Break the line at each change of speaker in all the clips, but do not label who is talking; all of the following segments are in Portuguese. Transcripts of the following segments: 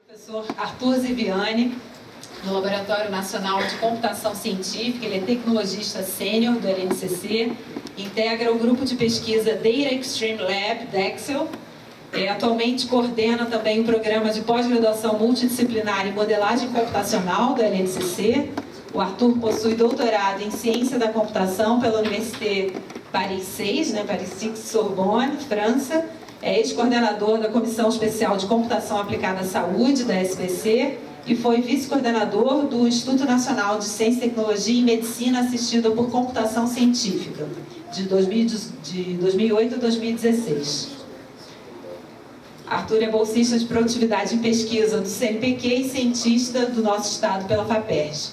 Professor Arthur Ziviani, do Laboratório Nacional de Computação Científica. Ele é tecnologista sênior do LNCC, integra o grupo de pesquisa Data Extreme Lab, DEXEL. Atualmente coordena também o programa de pós-graduação multidisciplinar em modelagem computacional do LNCC. O Arthur possui doutorado em Ciência da Computação pela Université Paris 6, Paris 6 Sorbonne, França. É ex-coordenador da Comissão Especial de Computação Aplicada à Saúde, da SBC, e foi vice-coordenador do Instituto Nacional de Ciência, Tecnologia e Medicina Assistida por Computação Científica, de 2008 a 2016. Arthur é bolsista de produtividade em pesquisa do CNPq e cientista do nosso estado pela FAPERJ.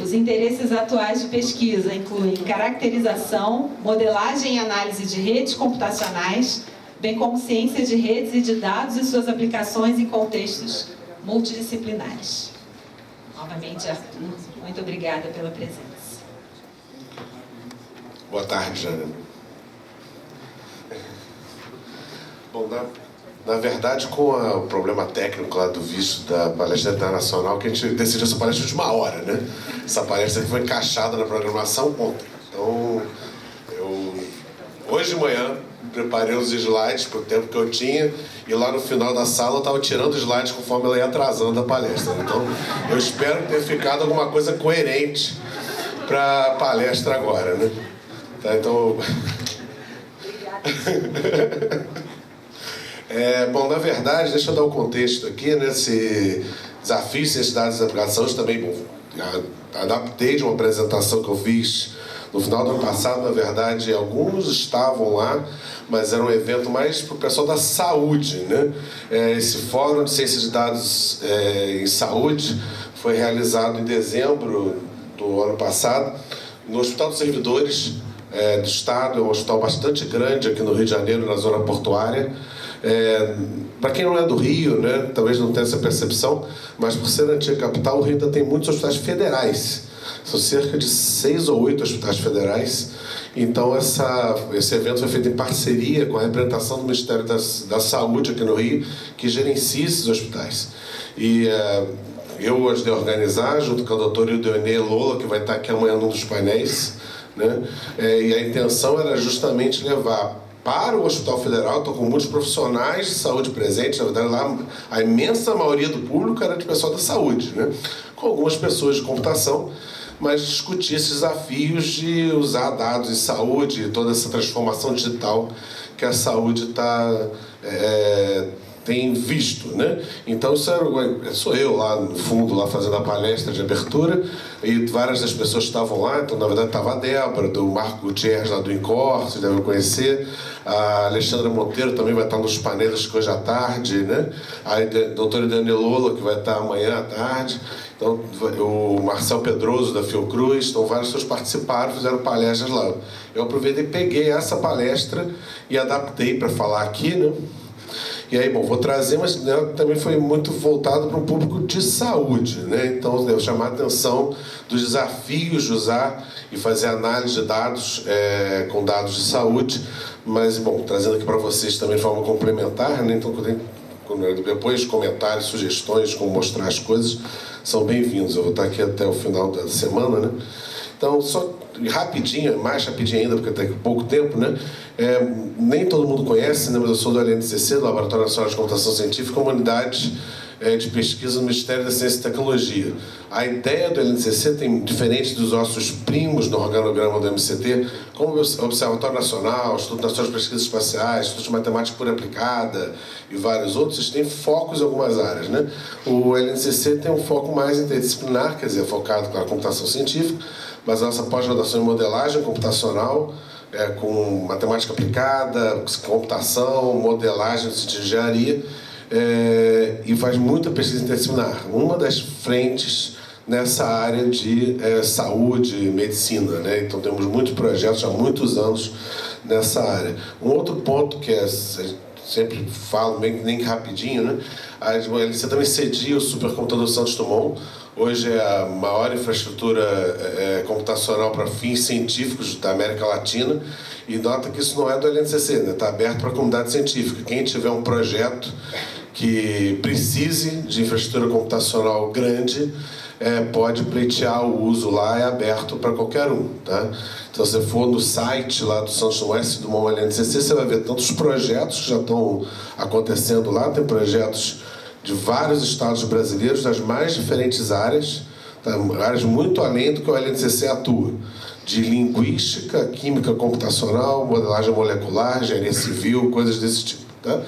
Os interesses atuais de pesquisa incluem caracterização, modelagem e análise de redes computacionais, bem como ciência de redes e de dados e suas aplicações em contextos multidisciplinares. Novamente, Arthur, muito obrigada pela presença.
Boa tarde, Jana. Bom, na verdade, com o problema técnico lá do visto da palestra internacional, que a gente decidiu essa palestra de uma hora, né? Essa palestra foi encaixada na programação ontem. Então, hoje de manhã, preparei os slides para o tempo que eu tinha, e lá no final da sala eu estava tirando os slides conforme ela ia atrasando a palestra. Então, eu espero ter ficado alguma coisa coerente para a palestra agora, né? Tá, então... bom, na verdade, deixa eu dar um contexto aqui, né? Esse desafio de ciência de dados e aplicações também, bom, adaptei de uma apresentação que eu fiz no final do ano passado. Na verdade, alguns estavam lá, mas era um evento mais para o pessoal da saúde, né? Esse Fórum de Ciência de Dados em Saúde foi realizado em dezembro do ano passado no Hospital dos Servidores do Estado. É um hospital bastante grande aqui no Rio de Janeiro, na zona portuária. Para quem não é do Rio, né, talvez não tenha essa percepção, mas por ser a antiga capital, o Rio ainda tem muitos hospitais federais. São cerca de 6 ou 8 hospitais federais. Então, esse evento foi feito em parceria com a representação do Ministério da Saúde aqui no Rio, que gerencia esses hospitais. E eu ajudei a organizar, junto com a doutora Ildeonê Lola, que vai estar aqui amanhã num dos painéis, né? E a intenção era justamente levar para o Hospital Federal. Estou com muitos profissionais de saúde presentes. Na verdade, lá a imensa maioria do público era de pessoal da saúde, né? Com algumas pessoas de computação, mas discutir esses desafios de usar dados em saúde, toda essa transformação digital que a saúde tem visto, né? Então, sou eu lá no fundo, lá fazendo a palestra de abertura, e várias das pessoas estavam lá. Então, na verdade, estava a Débora, do Marco Gutierrez, lá do INCOR, vocês devem conhecer. A Alexandra Monteiro também vai estar nos painéis hoje à tarde, né? A doutora Ildeonê Lola, que vai estar amanhã à tarde. Então, o Marcel Pedroso, da Fiocruz. Então, vários pessoas participaram, fizeram palestras lá. Eu aproveitei e peguei essa palestra e adaptei para falar aqui, né? E aí, bom, vou trazer, mas também foi muito voltado para um público de saúde, né? Então, eu chamar a atenção dos desafios de usar e fazer análise de dados com dados de saúde, mas, bom, trazendo aqui para vocês também de forma complementar, né? Então, depois comentários, sugestões, como mostrar as coisas, são bem-vindos. Eu vou estar aqui até o final da semana, né? Então, só rapidinho, mais rapidinho ainda, porque tem pouco tempo, né? Nem todo mundo conhece, né? Mas eu sou do LNCC, do Laboratório Nacional de Computação Científica, uma unidade de pesquisa no Ministério da Ciência e Tecnologia. A ideia do LNCC tem, diferente dos nossos primos no organograma do MCT, como o Observatório Nacional, o Instituto Nacional de Pesquisas Espaciais, Instituto de Matemática Pura Aplicada e vários outros, eles têm focos em algumas áreas, né? O LNCC tem um foco mais interdisciplinar, quer dizer, focado na computação científica, mas a nossa pós-graduação em modelagem computacional, com matemática aplicada, computação, modelagem de engenharia, e faz muita pesquisa interdisciplinar. Uma das frentes nessa área de saúde e medicina, né? Então temos muitos projetos há muitos anos nessa área. Um outro ponto que sempre falo, nem rapidinho, né? A LNCC também cedia o supercomputador Santos Dumont. Hoje é a maior infraestrutura computacional para fins científicos da América Latina. E nota que isso não é do LNCC, né? Está aberto para a comunidade científica. Quem tiver um projeto que precise de infraestrutura computacional grande pode pleitear o uso lá, é aberto para qualquer um, tá? Então, se você for no site lá do Santos Dumont do LNCC, você vai ver tantos projetos que já estão acontecendo lá, tem projetos de vários estados brasileiros, das mais diferentes áreas, tá? Áreas muito além do que o LNCC atua, de linguística, química computacional, modelagem molecular, engenharia civil, coisas desse tipo, tá?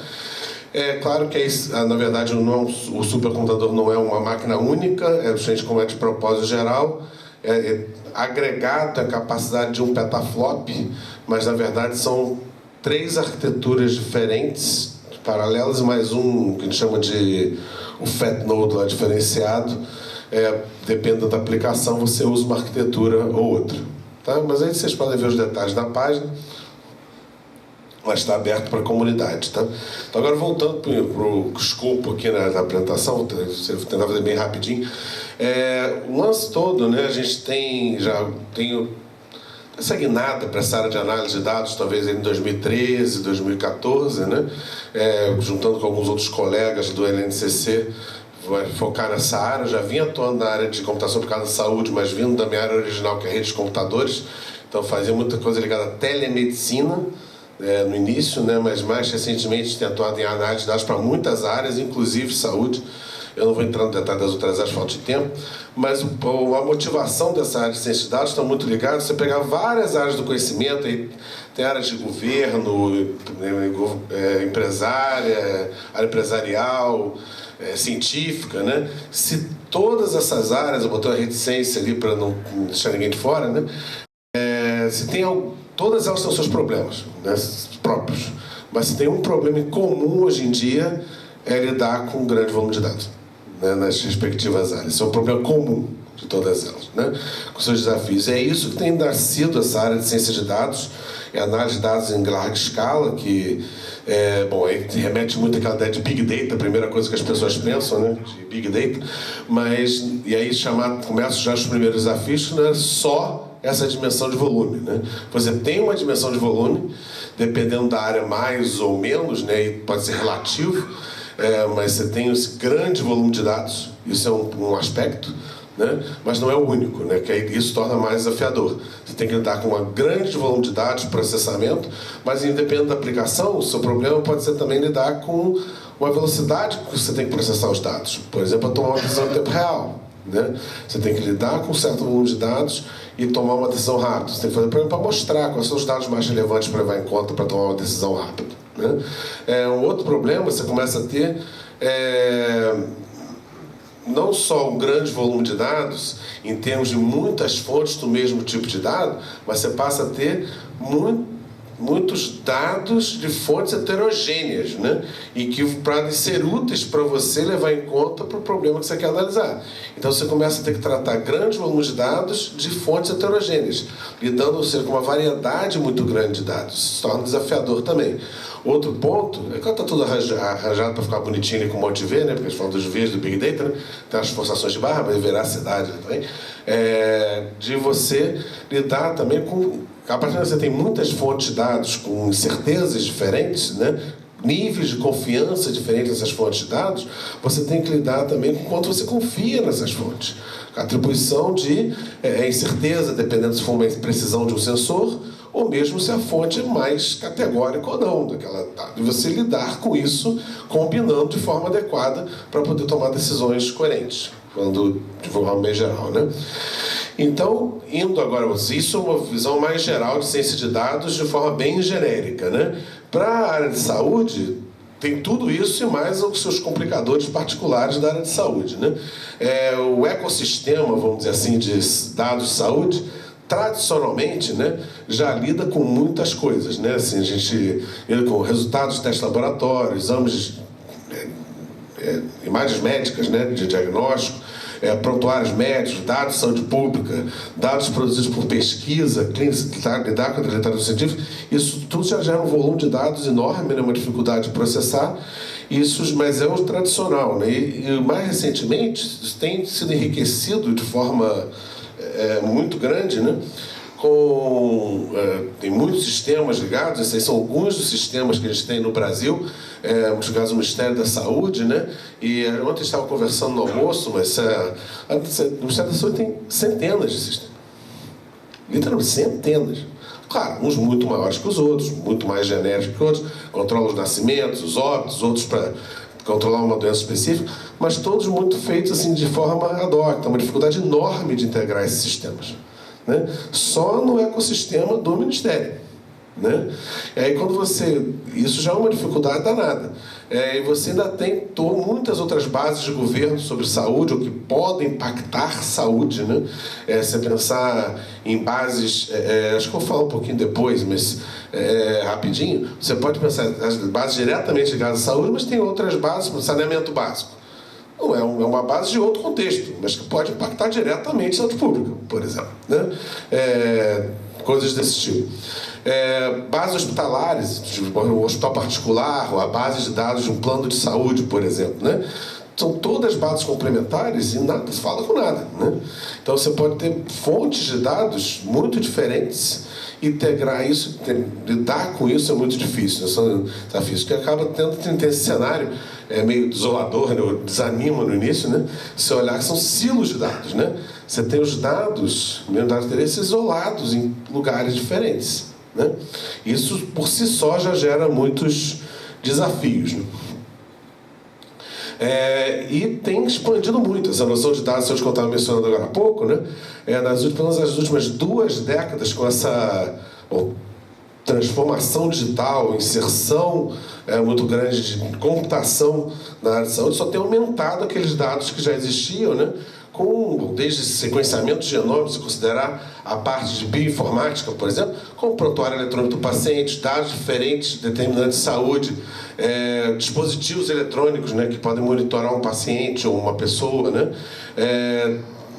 É claro que, na verdade, o supercomputador não é uma máquina única, justamente como é de propósito geral, agregado à capacidade de um petaflop, mas, na verdade, são 3 arquiteturas diferentes, paralelas, mais um que a gente chama de o Fat Node lá diferenciado. Dependendo da aplicação, você usa uma arquitetura ou outra. Tá? Mas aí vocês podem ver os detalhes na página. Mas está aberto para a comunidade, tá? Então, agora voltando para o escopo aqui da apresentação, vou tentar fazer bem rapidinho. O lance todo, né, a gente tem essa guinada para essa área de análise de dados, talvez em 2013, 2014, né? Juntando com alguns outros colegas do LNCC, vai focar nessa área. Eu já vinha atuando na área de computação por causa da saúde, mas vindo da minha área original, que é a rede de computadores, então fazia muita coisa ligada à telemedicina, no início, né, mas mais recentemente tem atuado em análise de dados para muitas áreas, inclusive saúde. Eu não vou entrar no detalhe das outras áreas, falta de tempo, mas a motivação dessa área de ciência de dados está muito ligada. Você pegar várias áreas do conhecimento, aí tem áreas de governo, empresária, área empresarial, científica, né? Se todas essas áreas, eu botei uma reticência ali para não deixar ninguém de fora, né? Se tem todas elas têm seus problemas, né, próprios, mas se tem um problema em comum hoje em dia é lidar com um grande volume de dados, né, nas respectivas áreas. Esse é um problema comum de todas elas, né, com seus desafios. É isso que tem nascido essa área de ciência de dados, análise de dados em larga escala, que remete muito àquela ideia de Big Data, a primeira coisa que as pessoas pensam, né, de Big Data, e aí começam já os primeiros desafios, que não é só essa dimensão de volume, né? Você tem uma dimensão de volume, dependendo da área mais ou menos, né? E pode ser relativo, mas você tem esse grande volume de dados, isso é um aspecto, né? Mas não é o único, né? Que aí isso torna mais desafiador. Você tem que lidar com um grande volume de dados, processamento, mas independente da aplicação, o seu problema pode ser também lidar com uma velocidade que você tem que processar os dados. Por exemplo, tomar uma decisão em tempo real, né? Você tem que lidar com um certo volume de dados e tomar uma decisão rápida. Você tem que fazer para mostrar quais são os dados mais relevantes para levar em conta para tomar uma decisão rápida, né? Um outro problema, você começa a ter não só um grande volume de dados, em termos de muitas fontes do mesmo tipo de dado, mas você passa a ter muitos dados de fontes heterogêneas, né? E que podem ser úteis para você levar em conta para o problema que você quer analisar. Então você começa a ter que tratar grandes volumes de dados de fontes heterogêneas, lidando com uma variedade muito grande de dados. Isso se torna desafiador também. Outro ponto, é que está tudo arranjado para ficar bonitinho ali com um monte de V, né? Porque a gente fala dos Vs do Big Data, né? Tem as forçações de barra, mas veracidade também. De você lidar também com... A partir de você tem muitas fontes de dados com incertezas diferentes, né? Níveis de confiança diferentes nessas fontes de dados, você tem que lidar também com quanto você confia nessas fontes. A atribuição de incerteza, dependendo se for uma precisão de um sensor, ou mesmo se a fonte é mais categórica ou não daquela dado. E você lidar com isso, combinando de forma adequada para poder tomar decisões coerentes, falando de forma bem geral, né? Então, indo agora, isso é uma visão mais geral de ciência de dados de forma bem genérica, né? Para a área de saúde, tem tudo isso e mais os seus complicadores particulares da área de saúde, né? O ecossistema, vamos dizer assim, de dados de saúde, tradicionalmente, né, já lida com muitas coisas, né? Assim, a gente lida com resultados de testes laboratórios, exames, imagens médicas, né, de diagnóstico, prontuários médicos, dados de saúde pública, dados produzidos por pesquisa, clínica, lidar com a literatura científica. Isso tudo já gera um volume de dados enorme, né, uma dificuldade de processar. Mas é o tradicional, né? E mais recentemente isso tem sido enriquecido de forma muito grande, né, tem muitos sistemas ligados, esses são alguns dos sistemas que a gente tem no Brasil, muitos casos o Ministério da Saúde, né? E ontem estava conversando no almoço, mas o Ministério da Saúde tem centenas de sistemas, literalmente centenas. Claro, uns muito maiores que os outros, muito mais genéricos que outros, controlam os nascimentos, os óbitos, outros para controlar uma doença específica, mas todos muito feitos assim, de forma ad hoc. Tem uma dificuldade enorme de integrar esses sistemas, né? Só no ecossistema do Ministério, né? E aí quando isso já é uma dificuldade danada. E você ainda tem muitas outras bases de governo sobre saúde, ou que podem impactar saúde, né? Você pensar em bases, acho que eu vou falar um pouquinho depois, mas rapidinho, você pode pensar as bases diretamente ligadas à saúde, mas tem outras bases, como saneamento básico. Não é uma base de outro contexto, mas que pode impactar diretamente a saúde pública, por exemplo, né? Coisas desse tipo. Bases hospitalares, tipo um hospital particular, ou a base de dados de um plano de saúde, por exemplo, né? São todas bases complementares e nada se fala com nada, né? Então você pode ter fontes de dados muito diferentes, integrar isso, lidar com isso é muito difícil, né? São desafios que acaba tendo esse cenário meio desolador, né? Desanima no início, né? Se olhar que são silos de dados, né? Você tem os dados, mesmo dados de interesse, isolados em lugares diferentes, né? Isso por si só já gera muitos desafios, né? E tem expandido muito essa noção de dados, que eu estava mencionando agora há pouco, né? Nas últimas 2 décadas, com essa transformação digital, inserção muito grande de computação na área de saúde, só tem aumentado aqueles dados que já existiam, né? Desde sequenciamento de genoma, se considerar a parte de bioinformática, por exemplo, como o prontuário eletrônico do paciente, dados diferentes, determinantes de saúde, dispositivos eletrônicos, né, que podem monitorar um paciente ou uma pessoa, né?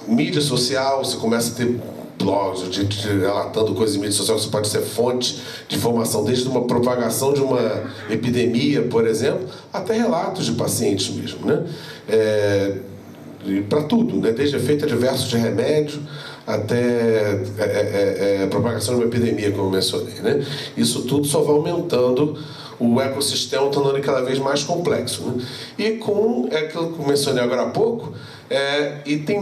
Mídia social, você começa a ter blogs, relatando coisas em mídia social, que isso pode ser fonte de informação, desde uma propagação de uma epidemia, por exemplo, até relatos de pacientes mesmo, né? Para tudo, né? Desde efeito adverso de remédio até propagação de uma epidemia, como eu mencionei, né? Isso tudo só vai aumentando o ecossistema, tornando ele cada vez mais complexo, né? E com aquilo que eu mencionei agora há pouco, e tem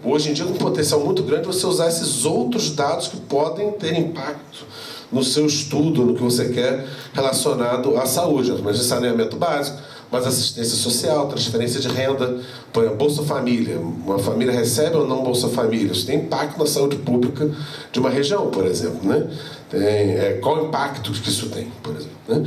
hoje em dia um potencial muito grande você usar esses outros dados que podem ter impacto no seu estudo, no que você quer relacionado à saúde, mas de saneamento básico, mas assistência social, transferência de renda, por exemplo, Bolsa Família. Uma família recebe ou não Bolsa Família? Isso tem impacto na saúde pública de uma região, por exemplo, né? Qual o impacto que isso tem, por exemplo, né?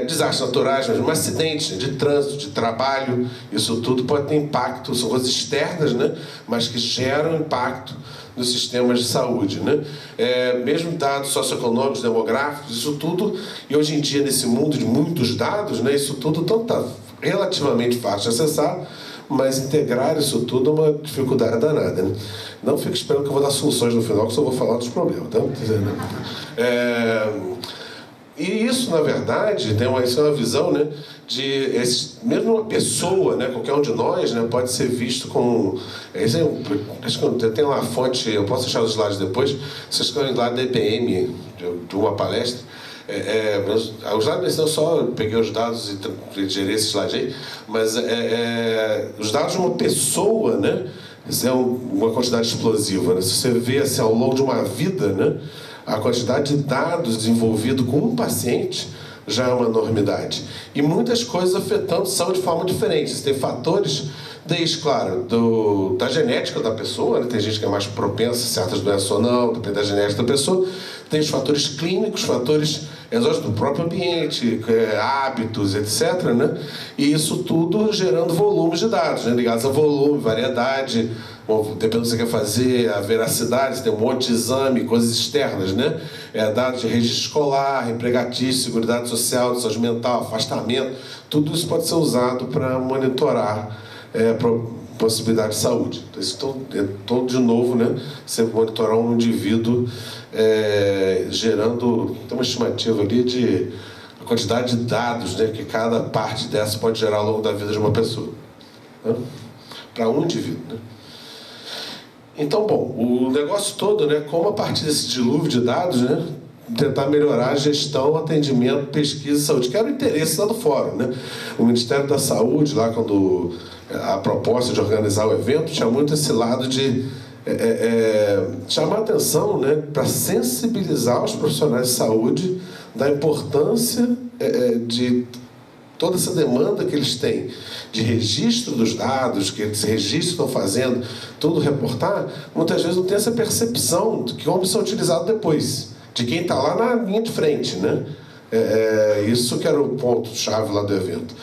Desastres naturais, mas um acidente de trânsito, de trabalho, isso tudo pode ter impacto, são coisas externas, né? Mas que geram impacto nos sistemas de saúde, né? Mesmo dados socioeconômicos, demográficos, isso tudo, e hoje em dia nesse mundo de muitos dados, né, isso tudo está relativamente fácil de acessar, mas integrar isso tudo é uma dificuldade danada, né? Não fique esperando que eu vou dar soluções no final, que eu só vou falar dos problemas, tá? E isso, na verdade, isso é uma visão, né, mesmo uma pessoa, né, qualquer um de nós, né, pode ser visto como... acho que eu tenho uma fonte, eu posso deixar os slides depois, vocês querem lá da EPM, de uma palestra. Os dados, eu só peguei os dados e gerei esses slides aí, mas os dados de uma pessoa, né, isso é uma quantidade explosiva, né? Se você vê assim, ao longo de uma vida, né, a quantidade de dados desenvolvidos com um paciente já é uma enormidade. E muitas coisas afetando saúde de forma diferente. Você tem fatores, desde, claro, da genética da pessoa, né? Tem gente que é mais propensa a certas doenças ou não, depende da genética da pessoa. Tem os fatores clínicos, fatores exógenos do próprio ambiente, hábitos, etc., né? E isso tudo gerando volumes de dados, né? Ligados a volume, variedade, dependendo do que você quer fazer, a veracidade, você tem um monte de exame, coisas externas, né? Dados de registro escolar, empregatício, seguridade social, de saúde mental, afastamento, tudo isso pode ser usado para monitorar possibilidade de saúde. Então, isso todo de novo, né? Você monitorar um indivíduo gerando, tem uma estimativa ali de a quantidade de dados, né, que cada parte dessa pode gerar ao longo da vida de uma pessoa, né? Para um indivíduo, né? Então, bom, o negócio todo, né, como a partir desse dilúvio de dados, né, tentar melhorar a gestão, atendimento, pesquisa e saúde, que era o interesse lá do fórum, né? O Ministério da Saúde, lá quando a proposta de organizar o evento, tinha muito esse lado de chamar atenção, né, para sensibilizar os profissionais de saúde da importância de toda essa demanda que eles têm de registro dos dados, que esse registro estão fazendo, tudo reportar, muitas vezes não tem essa percepção de como são utilizados depois, de quem está lá na linha de frente, né? Isso que era o ponto-chave lá do evento.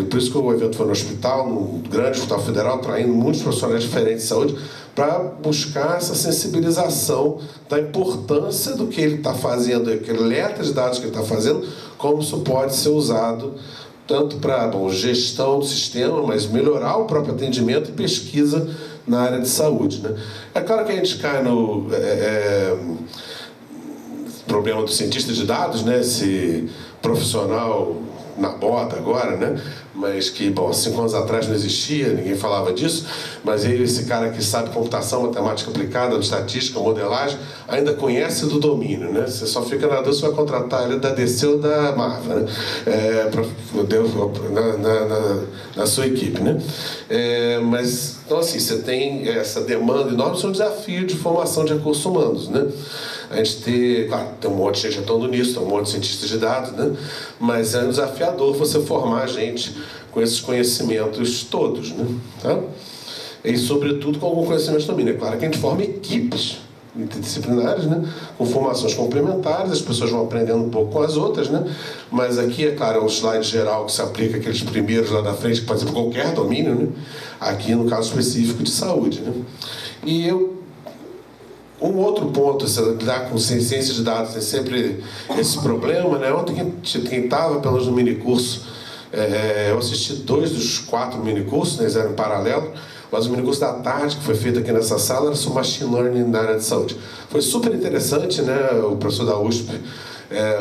Por isso que o evento foi no hospital, no grande hospital federal, traindo muitos profissionais diferentes de saúde, para buscar essa sensibilização da importância do que ele está fazendo, aquele letra de dados que ele está fazendo, como isso pode ser usado tanto para gestão do sistema, mas melhorar o próprio atendimento e pesquisa na área de saúde, né? É claro que a gente cai no problema do cientista de dados, né? Esse profissional na moda agora, né? Mas que, bom, 5 anos atrás não existia, ninguém falava disso, mas ele, esse cara que sabe computação, matemática aplicada, estatística, modelagem, ainda conhece do domínio, né? Você só fica na dúvida se vai contratar ele da DC ou da Marva, né? Na sua equipe, né? Mas, então assim, você tem essa demanda enorme, isso é um desafio de formação de recursos humanos, né? A gente claro, tem um monte de gente atuando nisso, tem um monte de cientistas de dados, né? Mas é um desafiador você formar gente com esses conhecimentos todos, né? Tá? E, sobretudo, com algum conhecimento também. É claro que a gente forma equipes interdisciplinares, né? Com formações complementares, as pessoas vão aprendendo um pouco com as outras, né? Mas aqui, é claro, é um slide geral que se aplica àqueles primeiros lá da frente, que pode ser para qualquer domínio, né? Aqui, no caso específico de saúde, né? E um outro ponto, lidar com ciência de dados, tem sempre esse problema, né? Ontem, quem estava pelo minicurso, eu assisti 2 dos 4 minicursos, né? Eles eram em paralelo, mas o minicurso da tarde, que foi feito aqui nessa sala, era sobre Machine Learning na área de saúde. Foi super interessante, né? O professor da USP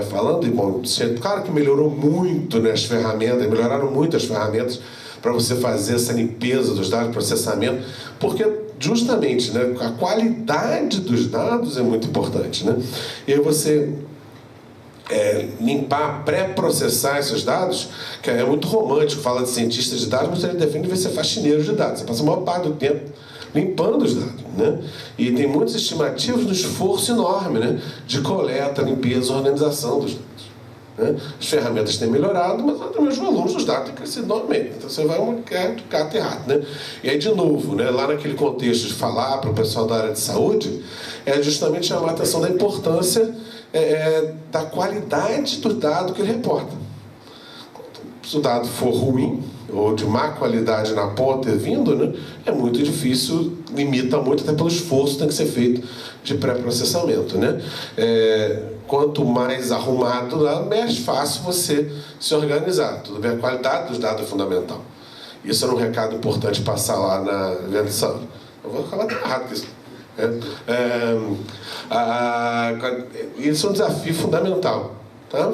falando, e bom, claro que melhorou muito, né, as ferramentas, melhoraram muito as ferramentas para você fazer essa limpeza dos dados, processamento, porque justamente, né, a qualidade dos dados é muito importante, né? E aí você limpar, pré-processar esses dados, que é muito romântico, fala de cientista de dados, mas ele defende que você é faxineiro de dados. Você passa a maior parte do tempo limpando os dados, né? E tem muitas estimativas no esforço enorme, né, de coleta, limpeza, organização dos dados, né? As ferramentas têm melhorado, mas também os volumes dos dados têm crescido enormemente. Então você vai de gato e rato, né? E aí, de novo, né, lá naquele contexto de falar para o pessoal da área de saúde, é justamente chamar a atenção da importância da qualidade do dado que ele reporta. Se o dado for ruim, ou de má qualidade na ponta vindo, né, é muito difícil, limita muito, até pelo esforço que tem que ser feito de pré-processamento, né? Quanto mais arrumado o dado, mais fácil você se organizar. Tudo bem, a qualidade dos dados é fundamental. Isso era um recado importante passar lá na eleição. Eu vou falar errado com isso. Isso é um desafio fundamental, tá?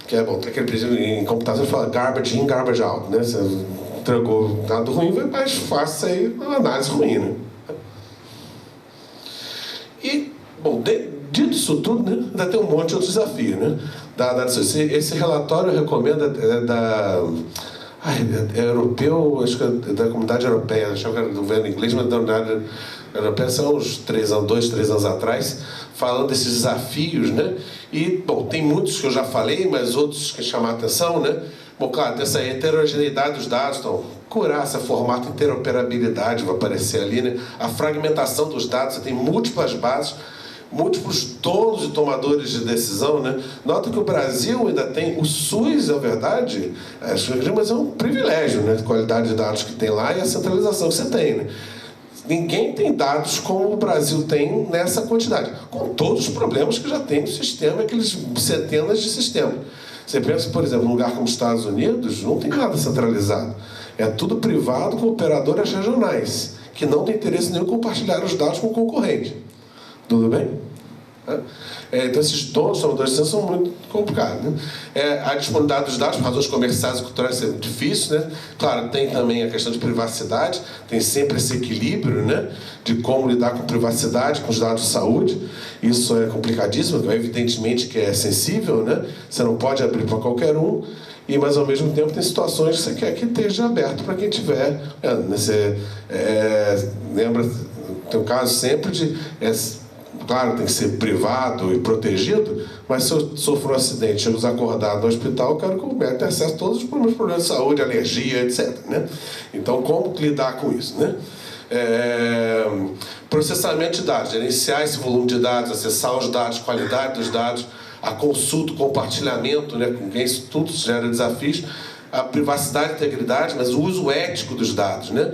Que é bom, tem aquele princípio em computação que fala garbage in, garbage out, né? Você entregou dado ruim, vai mais fácil sair uma análise ruim, né? E, bom, dito isso tudo, né, ainda tem um monte de outros desafios, né? Esse relatório eu recomendo é europeu, acho que é da Comunidade Europeia, acho que era do governo inglês, mas da Comunidade Europeia são uns 2, 3 anos atrás, falando desses desafios, né? E, bom, tem muitos que eu já falei, mas outros que chamam a atenção, né? Bom, claro, tem essa heterogeneidade dos dados, então, curar esse formato, interoperabilidade vai aparecer ali, né? A fragmentação dos dados, você tem múltiplas bases, múltiplos donos e tomadores de decisão, né? Nota que o Brasil ainda tem o SUS, na verdade, mas é um privilégio, né? A qualidade de dados que tem lá e a centralização que você tem, né? Ninguém tem dados como o Brasil tem nessa quantidade, com todos os problemas que já tem no sistema, aqueles centenas de sistemas. Você pensa, por exemplo, num lugar como os Estados Unidos, não tem nada centralizado. É tudo privado com operadoras regionais, que não tem interesse nenhum em compartilhar os dados com o concorrente. Tudo bem? Né? Então, esses donos, tomadores de decisão, são muito complicados. Né? A disponibilidade dos dados, por razões comerciais e culturais, é muito difícil. Né? Claro, tem também a questão de privacidade, tem sempre esse equilíbrio, né, de como lidar com privacidade, com os dados de saúde. Isso é complicadíssimo, evidentemente que é sensível, né? Você não pode abrir para qualquer um. Mas, ao mesmo tempo, tem situações que você quer que esteja aberto para quem tiver. Você lembra, tem um caso sempre de... claro, tem que ser privado e protegido, mas se eu sofro um acidente, chego desacordado no hospital, eu quero que o médico tenha acesso a todos os meus problemas de saúde, alergia, etc. Né? Então, como lidar com isso? Né? Processamento de dados, gerenciar esse volume de dados, acessar os dados, qualidade dos dados, a consulta, o compartilhamento, né, com quem isso tudo gera desafios, a privacidade e integridade, mas o uso ético dos dados, né?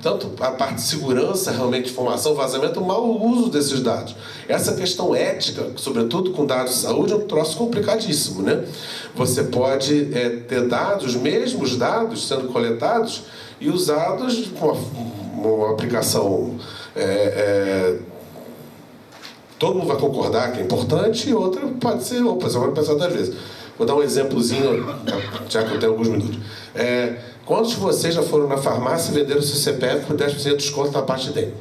Tanto a parte de segurança, realmente, de informação, vazamento, o mau uso desses dados. Essa questão ética, sobretudo com dados de saúde, é um troço complicadíssimo, né? Você pode ter dados, os mesmos dados sendo coletados e usados com uma aplicação... todo mundo vai concordar que é importante, e outra pode ser, opa, você vai pensar 10 vezes. Vou dar um exemplozinho, já que eu tenho alguns minutos. Quantos de vocês já foram na farmácia e venderam o seu CPF por 10% de desconto na parte dele?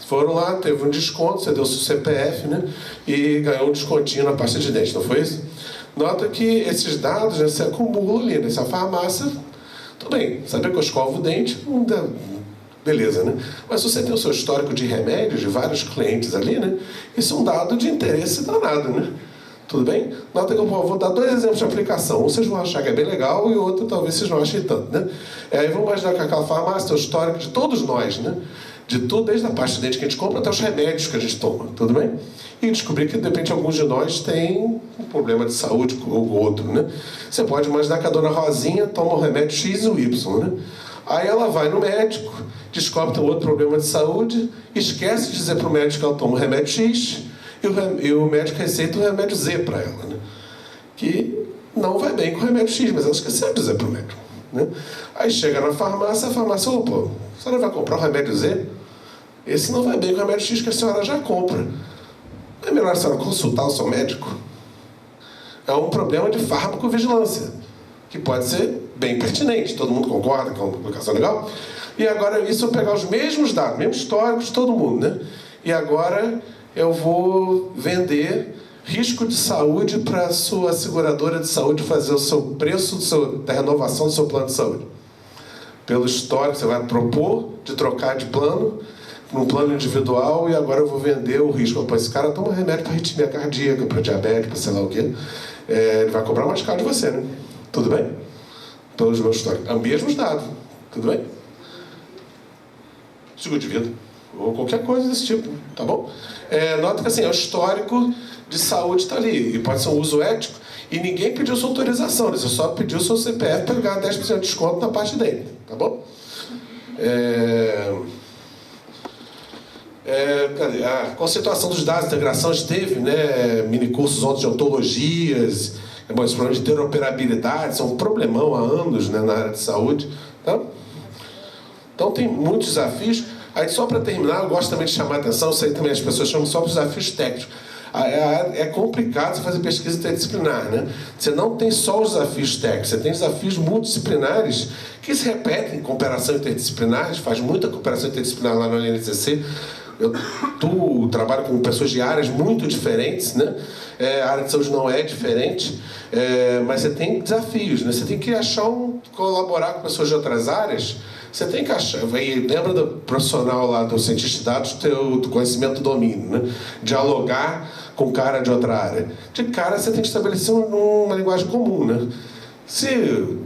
Foram lá, teve um desconto, você deu o seu CPF, né, e ganhou um descontinho na pasta de dente, não foi isso? Nota que esses dados, né, se acumulam ali nessa farmácia. Tudo bem, saber que eu escovo o dente, não dá... Beleza, né? Mas se você tem o seu histórico de remédios de vários clientes ali, né? Isso é um dado de interesse danado, né? Tudo bem? Nota que eu vou dar 2 exemplos de aplicação. Um vocês vão achar que é bem legal e o outro talvez vocês não achem tanto, né? Aí vamos imaginar que aquela farmácia tem o histórico de todos nós, né? De tudo, desde a pasta de dente que a gente compra até os remédios que a gente toma, tudo bem? E descobrir que, de repente, alguns de nós têm um problema de saúde ou outro, né? Você pode imaginar que a dona Rosinha toma o remédio X e o Y, né? Aí ela vai no médico, descobre que tem outro problema de saúde, esquece de dizer para o médico que ela toma o remédio X e o médico receita o remédio Z para ela, né? Que não vai bem com o remédio X, mas ela esqueceu de dizer para o médico, né? Aí chega na farmácia, a farmácia, opa, a senhora vai comprar o remédio Z? Esse não vai bem com o remédio X que a senhora já compra. Não é melhor a senhora consultar o seu médico? É um problema de farmacovigilância, que pode ser bem pertinente. Todo mundo concorda que é uma publicação legal? E agora, isso eu pegar os mesmos dados, mesmos históricos de todo mundo, né? E agora eu vou vender risco de saúde para a sua seguradora de saúde fazer o seu preço da renovação do seu plano de saúde. Pelo histórico, você vai propor de trocar de plano num plano individual, e agora eu vou vender o risco. Pô, esse cara toma remédio para arritmia cardíaca, para diabetes, para sei lá o quê. Ele vai cobrar mais caro de você, né? Tudo bem? Pelos meus históricos. É o mesmo dado. Tudo bem? Seguro de vida. Ou qualquer coisa desse tipo. Tá bom? Nota que assim, o histórico de saúde está ali. E pode ser um uso ético. E ninguém pediu sua autorização. Você só pediu seu CPF para ganhar 10% de desconto na parte dele. Tá bom? A conceituação dos dados, integração, teve, né, mini cursos ontem de ontologias. Esse problema de interoperabilidade, são um problemão há anos, né, na área de saúde. Tá? Então tem muitos desafios. Aí, só para terminar, eu gosto também de chamar a atenção, isso aí também as pessoas chamam só de desafios técnicos. É complicado você fazer pesquisa interdisciplinar, né? Você não tem só os desafios técnicos, você tem desafios multidisciplinares que se repetem em cooperação interdisciplinar. A gente faz muita cooperação interdisciplinar lá no NCC. Tu trabalha com pessoas de áreas muito diferentes, né? A área de saúde não é diferente, mas você tem desafios, né? Você tem que colaborar com pessoas de outras áreas. Você tem que achar, lembra do profissional lá, do cientista de dados, do conhecimento do domínio, né? Dialogar com um cara de outra área. De cara, você tem que estabelecer uma linguagem comum, né? Se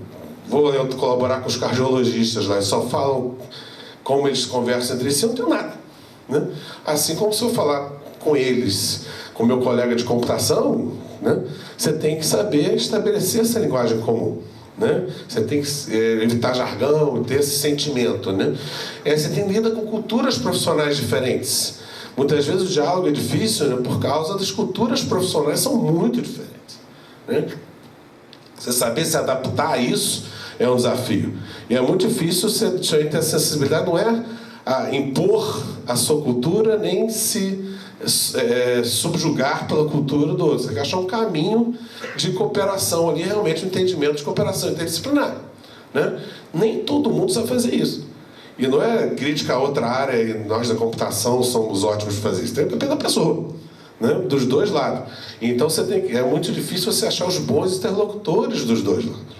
vou colaborar com os cardiologistas lá e só falam como eles conversam entre si, eu não tenho nada, né? Assim como se eu falar com eles, com meu colega de computação, né? Você tem que saber estabelecer essa linguagem comum, né? Você tem que evitar jargão, ter esse sentimento, né? Você tem lida com culturas profissionais diferentes. Muitas vezes o diálogo é difícil, né, por causa das culturas profissionais são muito diferentes, né? Você saber se adaptar a isso é um desafio. E é muito difícil você ter essa sensibilidade, não é impor a sua cultura, nem se subjugar pela cultura do outro. Você tem que achar um caminho de cooperação ali, realmente um entendimento de cooperação interdisciplinar, né? Nem todo mundo sabe fazer isso. E não é crítica a outra área, e nós da computação somos ótimos de fazer isso. Tem que depender da pessoa, né? Dos dois lados. Então é muito difícil você achar os bons interlocutores dos dois lados,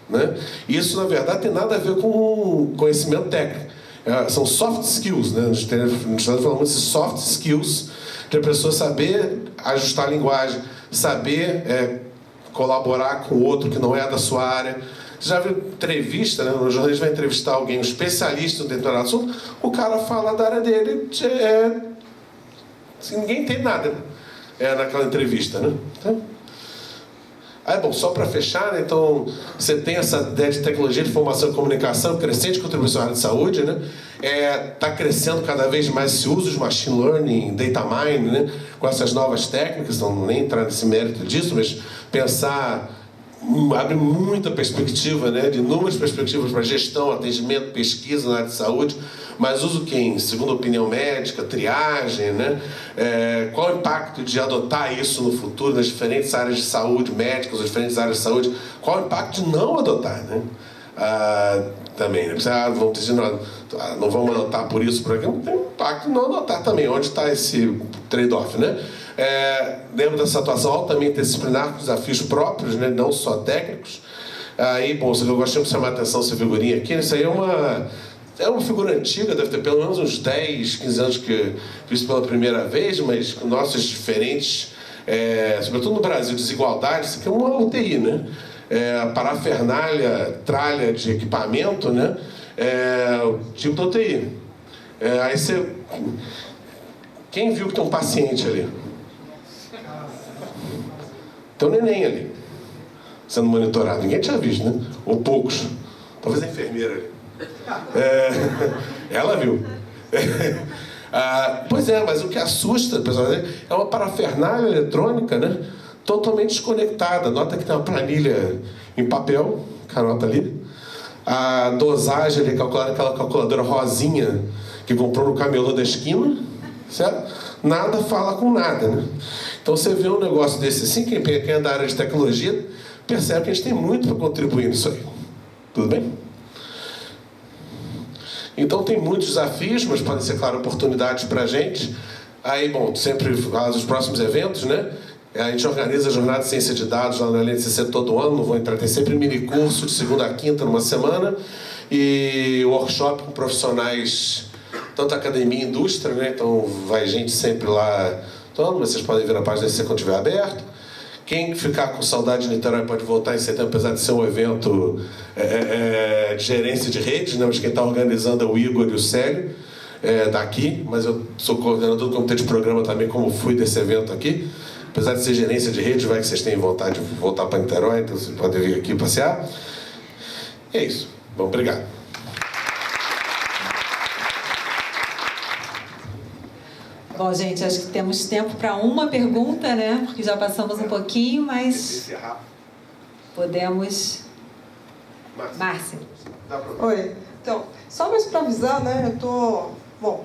né? Isso, na verdade, tem nada a ver com conhecimento técnico. São soft skills, né? A gente está falando muito de soft skills, de a pessoa saber ajustar a linguagem, saber colaborar com o outro que não é da sua área. Você já viu entrevista, né? O jornalista vai entrevistar alguém, um especialista no determinado assunto, o cara fala da área dele, ninguém tem nada naquela entrevista, né? Então, bom, só para fechar, né? Então, você tem essa ideia de tecnologia de informação e comunicação, crescente contribuição à área de saúde, né? Tá crescendo cada vez mais esse uso de machine learning, data mining, né? Com essas novas técnicas, não nem entrar nesse mérito disso, mas pensar, abre muita perspectiva, né? De inúmeras perspectivas para gestão, atendimento, pesquisa na área de saúde, mas uso quem? Segundo a opinião médica, triagem, né? Qual o impacto de adotar isso no futuro nas diferentes áreas de saúde, médicas, as diferentes áreas de saúde? Qual o impacto de não adotar, né? Também, né? Vamos dizer, não vamos adotar por isso, por aqui, não tem impacto de não adotar também. Onde está esse trade-off, né? Dentro dessa atuação altamente disciplinar, com desafios próprios, né? Não só técnicos. Aí, bom, eu gostaria de chamar a atenção essa figurinha aqui. Isso aí é uma figura antiga, deve ter pelo menos uns 10, 15 anos que fiz pela primeira vez, mas com nossos diferentes, sobretudo no Brasil, desigualdades. Isso aqui é uma UTI, né? Parafernália, tralha de equipamento, né? Tipo da UTI. Aí você... Quem viu que tem um paciente ali? Tem um neném ali, sendo monitorado. Ninguém tinha visto, né? Ou poucos. Talvez a enfermeira ali. Ela viu. Pois é, mas o que assusta, pessoal, é uma parafernália eletrônica, né? Totalmente desconectada. Nota que tem uma planilha em papel, que anota ali. A dosagem ali calculada, aquela calculadora rosinha que comprou no camelô da esquina, certo? Nada fala com nada, né? Então você vê um negócio desse assim, quem é da área de tecnologia percebe que a gente tem muito para contribuir nisso aí. Tudo bem? Então tem muitos desafios, mas podem ser, claro, oportunidades para a gente. Aí, bom, sempre os próximos eventos, né? A gente organiza a jornada de ciência de dados lá na LNCC todo ano, não vou entrar, tem sempre mini curso de segunda a quinta numa semana e workshop com profissionais, tanto academia e indústria, né? Então vai gente sempre lá, então, vocês podem ver na página se quando estiver aberto. Quem ficar com saudade de Niterói pode voltar em setembro, apesar de ser um evento de gerência de redes, né? Mas quem está organizando é o Igor e o Célio, daqui, mas eu sou coordenador do comitê de programa também, como fui desse evento aqui. Apesar de ser gerência de redes, vai que vocês têm vontade de voltar para Niterói, então vocês podem vir aqui passear. É isso. Bom, obrigado.
Bom, gente, acho que temos tempo para uma pergunta, né? Porque já passamos um pouquinho, mas podemos... Márcia.
Oi. Então, só mais para avisar, né? Eu tô... Bom,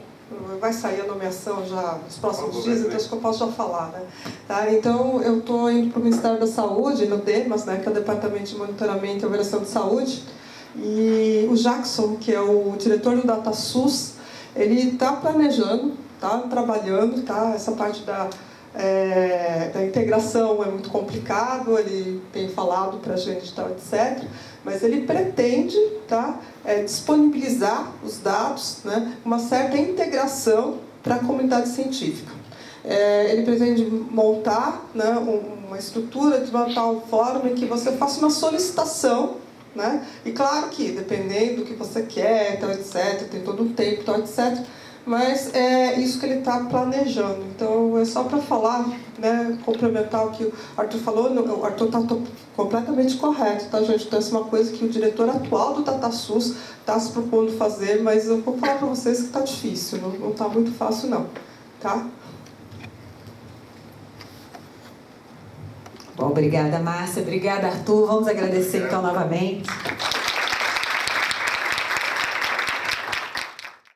vai sair a nomeação já nos próximos dias, então acho que eu posso já falar, né? Tá? Então, eu estou indo para o Ministério da Saúde, no DEMAS, né? Que é o Departamento de Monitoramento e Avaliação de Saúde. E o Jackson, que é o diretor do DataSUS, ele está planejando, está trabalhando, tá? Essa parte da integração é muito complicado, ele tem falado para a gente, tal, etc. Mas ele pretende, tá? Disponibilizar os dados, né? Uma certa integração para a comunidade científica. Ele pretende montar, né, uma estrutura de uma tal forma em que você faça uma solicitação, né? E claro que, dependendo do que você quer, tal, etc., tem todo um tempo, tal, etc., mas é isso que ele está planejando. Então, é só para falar, né, complementar o que o Arthur falou. O Arthur está completamente correto, tá, gente? Então, essa é uma coisa que o diretor atual do DataSUS está se propondo fazer, mas eu vou falar para vocês que está difícil, não está muito fácil, não. Tá?
Bom, obrigada, Márcia. Obrigada, Arthur. Vamos agradecer, então, novamente.